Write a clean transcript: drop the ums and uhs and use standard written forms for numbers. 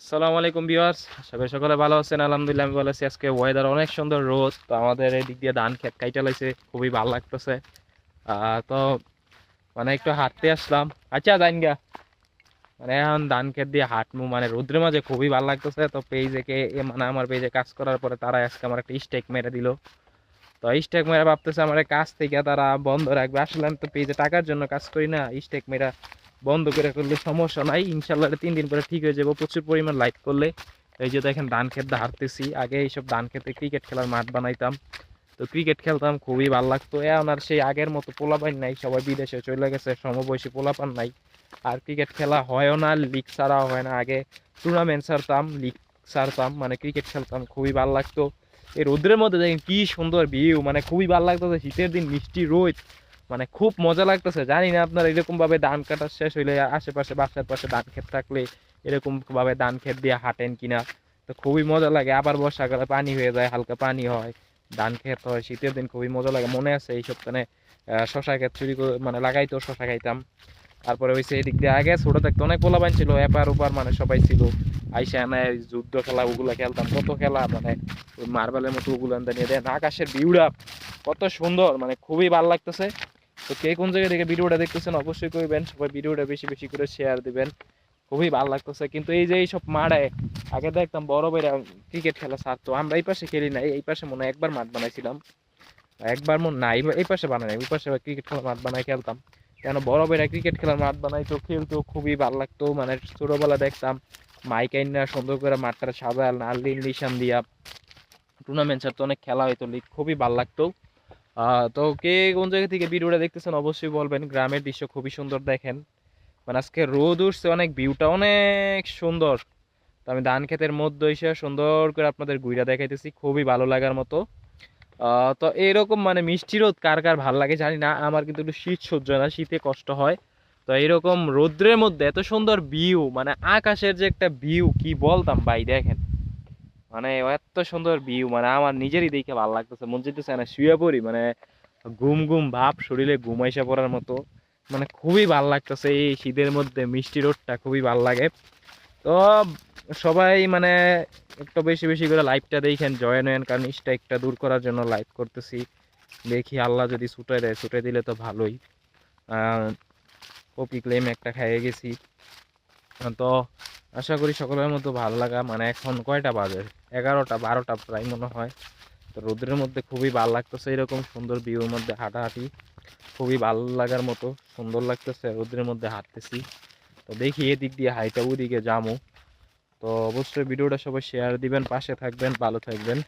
আসসালামু আলাইকুম ভিউয়ার্স, আশা করি সকলে ভালো আছেন। আলহামদুলিল্লাহ আমি ভালো আছি। আজকে ওয়েদার অনেক সুন্দর, রোদ। তো আমাদের এই দিক দিয়ে ধান ক্ষেত কাইটা লাইছে, খুবই ভালো লাগতেছে। তো মানে একটু হাঁটতে আসলাম। আচ্ছা জাইনগা, মানে এখন ধান ক্ষেত দিয়ে হাঁটমু, মানে রোদ্রের মাঝে খুবই ভালো লাগতেছে। তো পেজে কে মানে আমার পেজে কাজ করার পরে তারা আজকে আমার একটা স্টেক মেরে দিল। তো স্টেক মেরে ভাবতেছে আমার কাজ থেকে তারা বন্ধ রাখবে। আসলে আমি তো পেজে টাকার জন্য কাজ করি না, স্টেক মেরা বন্ধ করে করলে সমস্যা নাই। ইনশাল্লাহ 3 দিন পরে ঠিক হয়ে যাবো প্রচুর পরিমাণ লাইট করলে। এই যে দেখেন ধান ক্ষেত হারতেছি। আগে এইসব ধান ক্ষেতে ক্রিকেট খেলার মাঠ বানাইতাম, তো ক্রিকেট খেলতাম, খুবই ভালো লাগতো। এখন আর সেই আগের মতো পোলাপান নাই, সবাই বিদেশে চলে গেছে, সমবয়সী পোলাপান নাই। আর ক্রিকেট খেলা হয়ও না, লিগ ছাড়াও হয় না। আগে টুর্নামেন্ট ছাড়তাম, লিগ ছাড়তাম, মানে ক্রিকেট খেলতাম, খুবই ভালো লাগতো। এই রোদ্রের মধ্যে দেখেন কি সুন্দর ভিউ, মানে খুবই ভালো লাগতেছে। শীতের দিন মিষ্টি রোদ, মানে খুব মজা লাগতেছে। জানি না আপনারা এরকম ভাবে ধান কাটা শেষ হইলে আশেপাশে বাসার পাশে ধান ক্ষেত থাকলে এরকম ভাবে ধান ক্ষেত দিয়ে হাঁটেন কিনা। তো খুবই মজা লাগে। আবার বর্ষাকালে পানি হয়ে যায়, হালকা পানি হয়, ধান ক্ষেত হয়। শীতের দিন খুবই মজা লাগে। মনে আছে এই সপ্তাহে শশা ক্ষেত চুরি করে মানে লাগাইতো, শশা খাইতাম। তারপরে হয়েছে এদিক দিয়ে আগে ছোট থাকতে অনেক পোলাপান ছিল, এপার ওপার মানে সবাই ছিল। আইসা মানে যুদ্ধ খেলা ওগুলা খেলতাম, কত খেলা, মানে ওই মার্বেলের মতো ওগুলো নিয়ে দেন। আকাশের ভিউটা কত সুন্দর, মানে খুবই ভালো লাগতেছে। তো কে কোন জায়গা থেকে ভিডিওটা দেখতেছেন অবশ্যই করবেন, সবাই ভিডিওটা বেশি বেশি করে শেয়ার দিবেন। খুবই ভালো লাগতেছে। কিন্তু এই যে এইসব মাঠে আগে দেখতাম বড় ভাইরা ক্রিকেট খেলা ছাড়তো, আমরা এই পাশে খেলি না। এই পাশে মনে হয় একবার মাঠ বানাইছিলাম, একবার মনে নাই এই পাশে বানাই নাই, ওই পাশে ক্রিকেট খেলার মাঠ বানাই খেলতাম। কেন বড় ভাইরা ক্রিকেট খেলার মাঠ বানাইতো, খেলতো, খুবই ভালো লাগতো। মানে ছোটবেলা দেখতাম মাইক আইনা সুন্দর করে মাঠটা সাজাল নালি নিশান দিয়া টুর্নামেন্ট ছাড়তো, অনেক খেলা হইতো, লিগ, খুবই ভালো লাগতো। তো কে কোন জায়গা থেকে ভিডিওটা দেখতেছেন অবশ্যই বলবেন। গ্রামের দৃশ্য খুবই সুন্দর দেখেন, মানে আজকে রোদ উঠছে, অনেক ভিউটা অনেক সুন্দর। তো আমি ধান ক্ষেতের মধ্যে এসে সুন্দর করে আপনাদের ঘুরে দেখাইতেছি, খুবই ভালো লাগার মতো। তো এরকম মানে মিষ্টি রোদ কার কার ভালো লাগে জানি না, আমার কিন্তু একটু শীত সহ্য না, শীতে কষ্ট হয়। তো এরকম রোদ্রের মধ্যে এত সুন্দর ভিউ, মানে আকাশের যে একটা ভিউ কি বলতাম ভাই, দেখেন মানে এত সুন্দর ভিউ, মানে আমার নিজেরই দেখে ভালো লাগতেছে, মন চাইতেছে না শুয়ে পড়ি, মানে ঘুম ঘুম ভাব, শরীরে ঘুম আইসা পড়ার মতো। মানে খুবই ভালো লাগতেছে এই শীতের মধ্যে মিষ্টি রোদটা, খুবই ভালো লাগে। তো সবাই মানে একটু বেশি বেশি করে লাইভটা দেখেন, জয়েন হয়েন, কারণ স্ট্রাইকটা দূর করার জন্য লাইভ করতেছি। দেখি আল্লাহ যদি ছুটে দেয়, ছুটে দিলে তো ভালোই। কপি ক্লেম একটা খাইয়ে গেছি। তো আশা করি সকলের মতো ভালো লাগা, মানে এখন কয়টা বাজে, 11টা 12টা প্রায় মনে হয়। তো রোদের মধ্যে খুবই ভালো লাগতেছে, এরকম সুন্দর ভিউর মধ্যে হাঁটাহাঁটি খুবই ভালো লাগার মতো, সুন্দর লাগতেছে রোদের মধ্যে হাঁটতেছি। তো দেখি এদিক দিয়ে হাইটা ওদিকে যামু। তো অবশ্যই ভিডিওটা সবাই শেয়ার দিবেন, পাশে থাকবেন, ভালো থাকবেন।